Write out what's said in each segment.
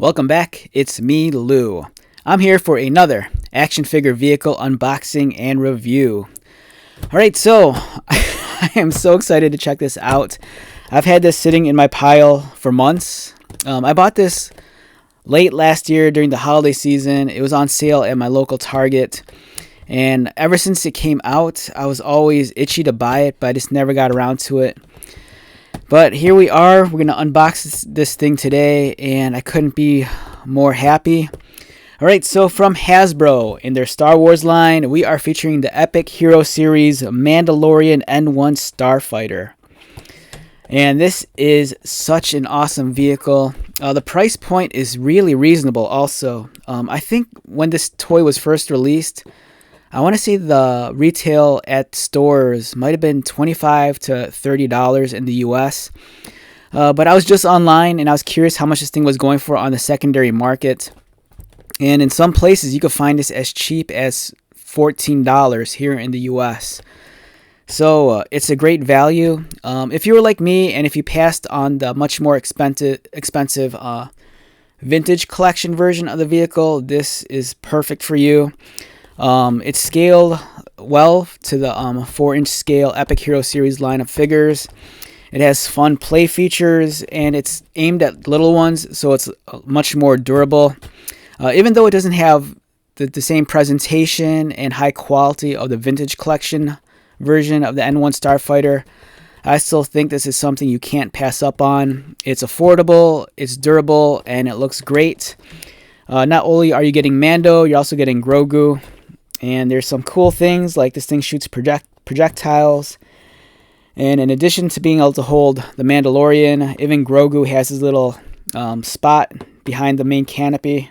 Welcome back, it's me, Lou. I'm here for another action figure vehicle unboxing and review. Alright, so I am so excited to check this out. I've had this sitting in my pile for months. I bought this late last year during the holiday season. It was on sale at my local Target. And ever since it came out, I was always itchy to buy it, but I just never got around to it. But here we are. We're going to unbox this thing today, and I couldn't be more happy. Alright, so from Hasbro, in their Star Wars line, we are featuring the Epic Hero Series Mandalorian N-1 Starfighter. And this is such an awesome vehicle. The price point is really reasonable also. I think when this toy was first released, I want to say the retail at stores might have been $25 to $30 in the US. But I was just online and I was curious how much this thing was going for on the secondary market. And in some places you could find this as cheap as $14 here in the US. So it's a great value. If you were like me and if you passed on the much more expensive vintage collection version of the vehicle, this is perfect for you. It's scaled well to the 4-inch scale Epic Hero Series line of figures. It has fun play features, and it's aimed at little ones, so it's much more durable. Even though it doesn't have the same presentation and high quality of the vintage collection version of the N-1 Starfighter, I still think this is something you can't pass up on. It's affordable, it's durable, and it looks great. Not only are you getting Mando, you're also getting Grogu. And there's some cool things, like this thing shoots projectiles. And in addition to being able to hold the Mandalorian, even Grogu has his little spot behind the main canopy.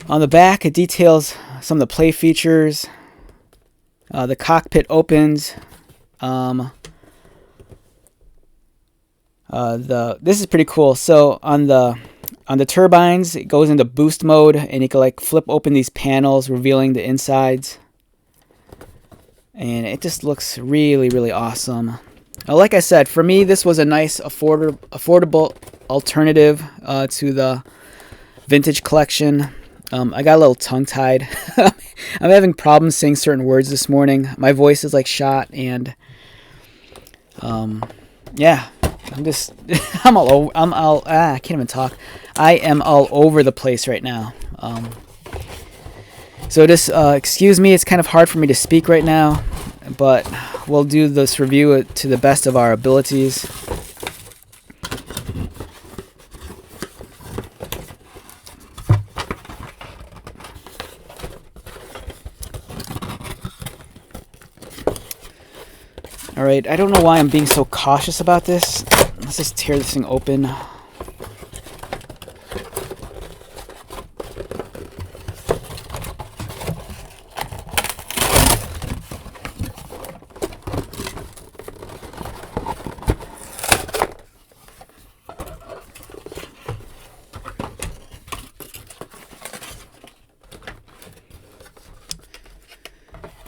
On the back, it details some of the play features. The cockpit opens. This is pretty cool. So on the turbines, it goes into boost mode, and you can like flip open these panels, revealing the insides. And it just looks really, really awesome. Like I said, for me, this was a nice, affordable alternative to the vintage collection. I got a little tongue-tied. I'm having problems saying certain words this morning. My voice is like shot, and yeah. I can't even talk. I am all over the place right now. So just excuse me, it's kind of hard for me to speak right now, but we'll do this review to the best of our abilities. Alright, I don't know why I'm being so cautious about this. Let's just tear this thing open.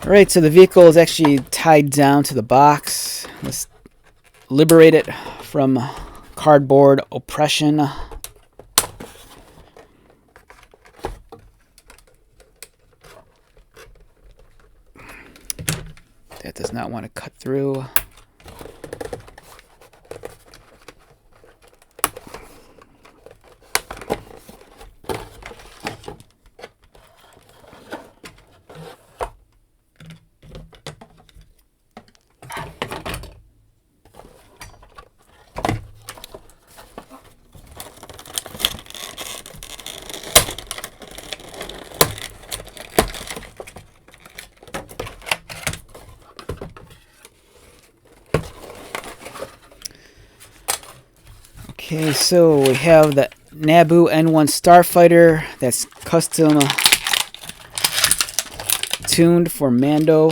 Alright, so the vehicle is actually tied down to the box. Let's liberate it from cardboard oppression. That does not want to cut through. Okay, so we have the Naboo N-1 Starfighter that's custom tuned for Mando.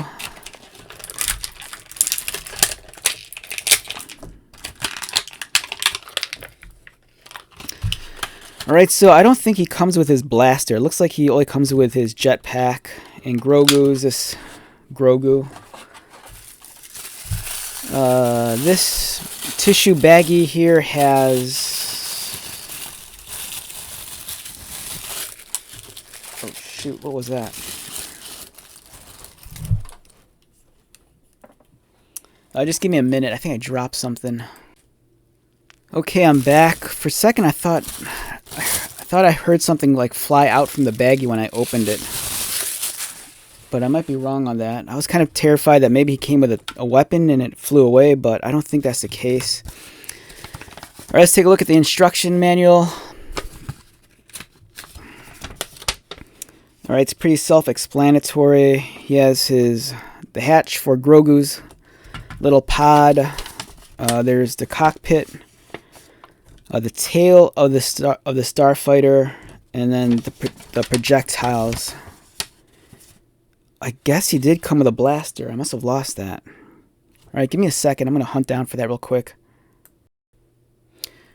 Alright, so I don't think he comes with his blaster. It looks like he only comes with his jetpack. And Grogu's this Grogu. This tissue baggie here has... Oh shoot, what was that? Just give me a minute. I think I dropped something. Okay, I'm back. For a second, I thought I heard something like fly out from the baggie when I opened it. But I might be wrong on that. I was kind of terrified that maybe he came with a weapon and it flew away, but I don't think that's the case. All right, let's take a look at the instruction manual. All right, it's pretty self-explanatory. He has the hatch for Grogu's little pod. There's the cockpit, the tail of the Starfighter, and then the projectiles. I guess he did come with a blaster. I must have lost that. All right, give me a second. I'm going to hunt down for that real quick.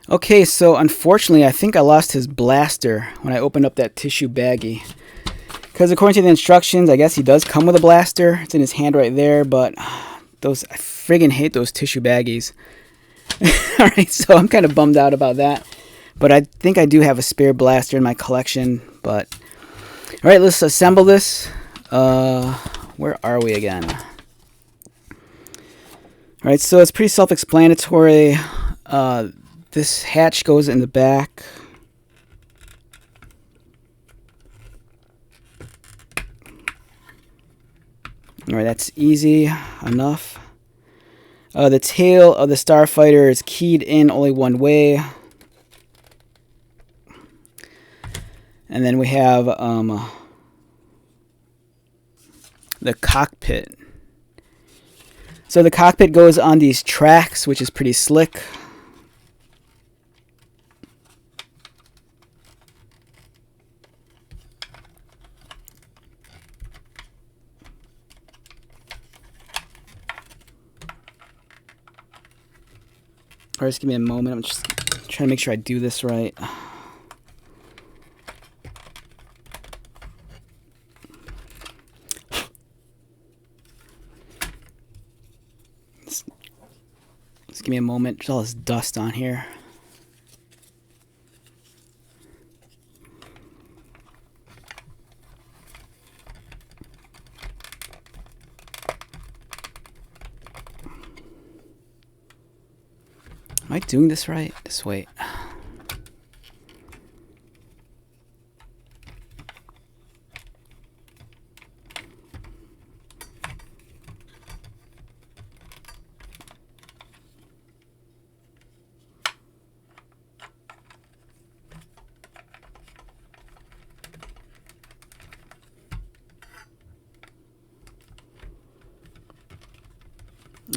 Okay, so unfortunately, I think I lost his blaster when I opened up that tissue baggie. Because according to the instructions, I guess he does come with a blaster. It's in his hand right there, but I friggin' hate those tissue baggies. All right, so I'm kind of bummed out about that. But I think I do have a spare blaster in my collection. But all right, let's assemble this. Where are we again? All right, so it's pretty self-explanatory. This hatch goes in the back. All right, that's easy enough. The tail of the Starfighter is keyed in only one way. And then we have the cockpit. So the cockpit goes on these tracks, which is pretty slick. All right, just give me a moment. I'm just trying to make sure I do this right. Just give me a moment. There's all this dust on here. Am I doing this right? Just wait.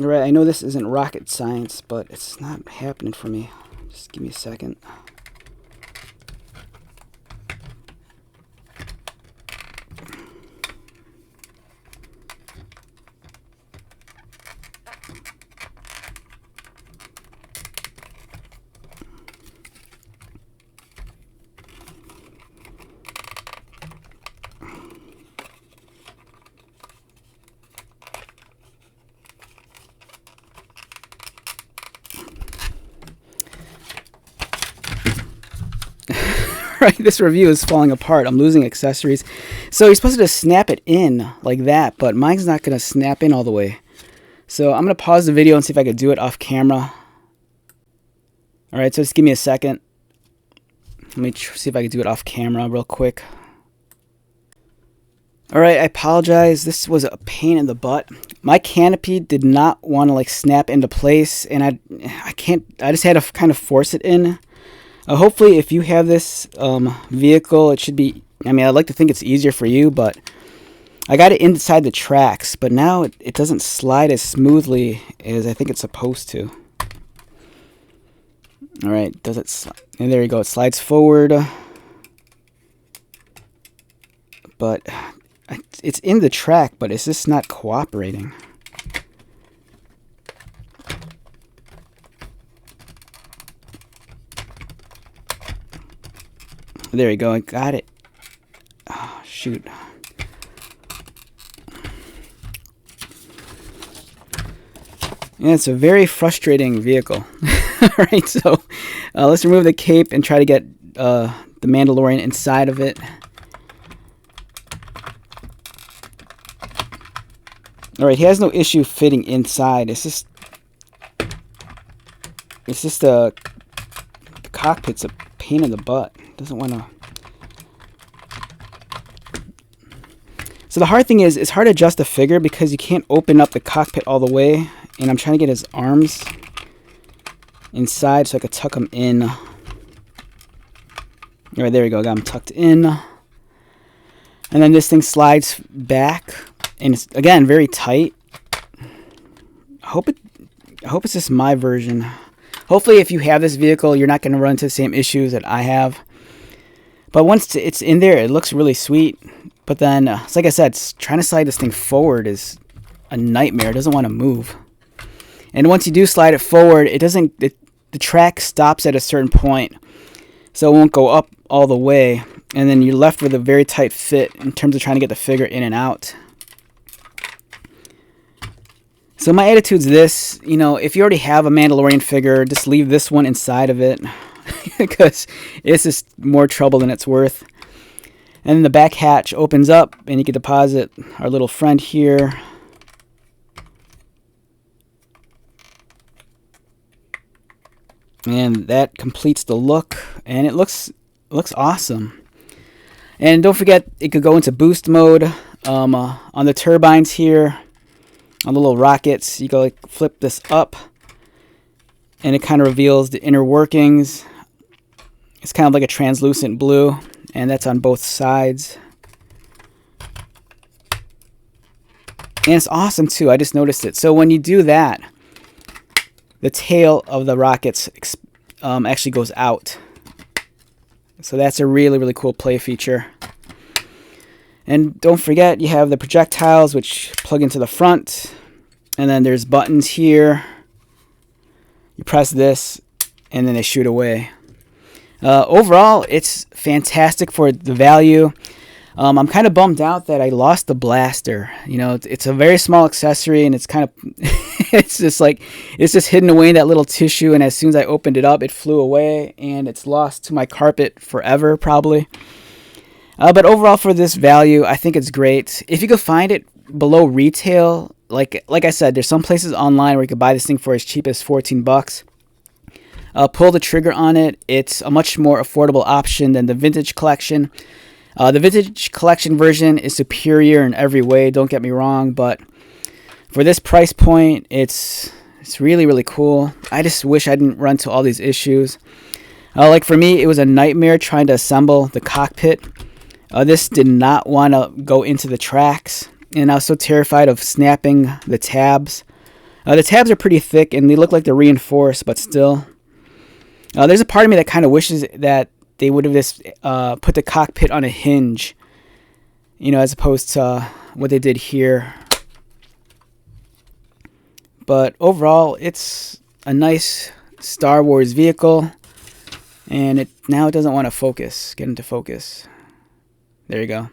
Alright, I know this isn't rocket science, but it's not happening for me. Just give me a second. Right, this review is falling apart. I'm losing accessories. So you're supposed to just snap it in like that, but mine's not going to snap in all the way. So I'm going to pause the video and see if I could do it off camera. All right, so just give me a second. Let me see if I can do it off camera real quick. All right, I apologize. This was a pain in the butt. My canopy did not want to like snap into place, and I just had to kind of force it in. Hopefully, if you have this vehicle, it should be, I mean, I'd like to think it's easier for you, but I got it inside the tracks, but now it doesn't slide as smoothly as I think it's supposed to. All right, does it slide? And there you go, it slides forward. But it's in the track, but it's just not cooperating. There you go, I got it. Oh, shoot. And it's a very frustrating vehicle. Alright, so let's remove the cape and try to get the Mandalorian inside of it. Alright, he has no issue fitting inside. It's just the cockpit's a pain in the butt. Doesn't want to. So the hard thing is, it's hard to adjust the figure because you can't open up the cockpit all the way. And I'm trying to get his arms inside so I could tuck them in. All right, there we go. Got them tucked in. And then this thing slides back, and it's again very tight. I hope it's just my version. Hopefully, if you have this vehicle, you're not going to run into the same issues that I have. But once it's in there, it looks really sweet. But then, like I said, trying to slide this thing forward is a nightmare. It doesn't want to move. And once you do slide it forward, it doesn't. The track stops at a certain point, so it won't go up all the way. And then you're left with a very tight fit in terms of trying to get the figure in and out. So my attitude's this, you know, if you already have a Mandalorian figure, just leave this one inside of it because it's just more trouble than it's worth. And then the back hatch opens up and you can deposit our little friend here. And that completes the look, and it looks awesome. And don't forget, it could go into boost mode on the turbines here, on the little rockets. You go like flip this up, and it kind of reveals the inner workings. It's kind of like a translucent blue, and that's on both sides. And it's awesome too. I just noticed it. So when you do that, the tail of the rockets actually goes out. So that's a really, really cool play feature. And don't forget, you have the projectiles which plug into the front. And then there's buttons here. You press this, and then they shoot away. Overall, it's fantastic for the value. I'm kind of bummed out that I lost the blaster. You know, it's a very small accessory, and it's kind of it's just hidden away in that little tissue, and as soon as I opened it up, it flew away, and it's lost to my carpet forever probably. But overall, for this value, I think it's great. If you could find it below retail, like I said, there's some places online where you could buy this thing for as cheap as $14. Pull the trigger on it. It's a much more affordable option than the Vintage Collection. The Vintage Collection version is superior in every way, don't get me wrong, but for this price point, it's really, really cool. I just wish I didn't run into all these issues. Like for me, it was a nightmare trying to assemble the cockpit. This did not want to go into the tracks, and I was so terrified of snapping the tabs. The tabs are pretty thick, and they look like they're reinforced, but still. There's a part of me that kind of wishes that they would have just put the cockpit on a hinge, you know, as opposed to what they did here. But overall, it's a nice Star Wars vehicle, and now it doesn't want to focus. Get into focus. There you go.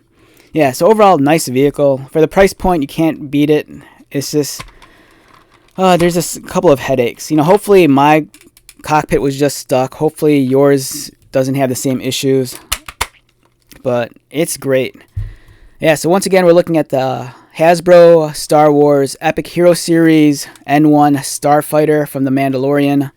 Yeah, so overall, nice vehicle. For the price point, you can't beat it. It's just, there's just a couple of headaches. You know, hopefully my cockpit was just stuck. Hopefully yours doesn't have the same issues. But it's great. Yeah, so once again, we're looking at the Hasbro Star Wars Epic Hero Series N-1 Starfighter from the Mandalorian.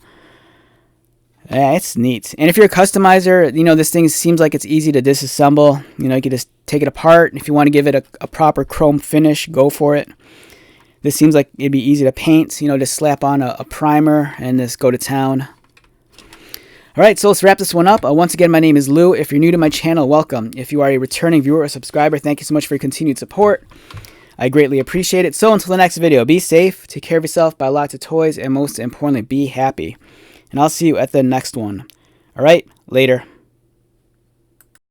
Yeah, it's neat. And if you're a customizer, you know, this thing seems like it's easy to disassemble. You know, you can just take it apart. If you want to give it a proper chrome finish, go for it. This seems like it'd be easy to paint. You know, just slap on a primer and just go to town. All right, so let's wrap this one up. Once again, my name is Lou. If you're new to my channel, welcome. If you are a returning viewer or subscriber, thank you so much for your continued support. I greatly appreciate it. So until the next video, be safe, take care of yourself, buy lots of toys, and most importantly, be happy. And I'll see you at the next one. All right, later.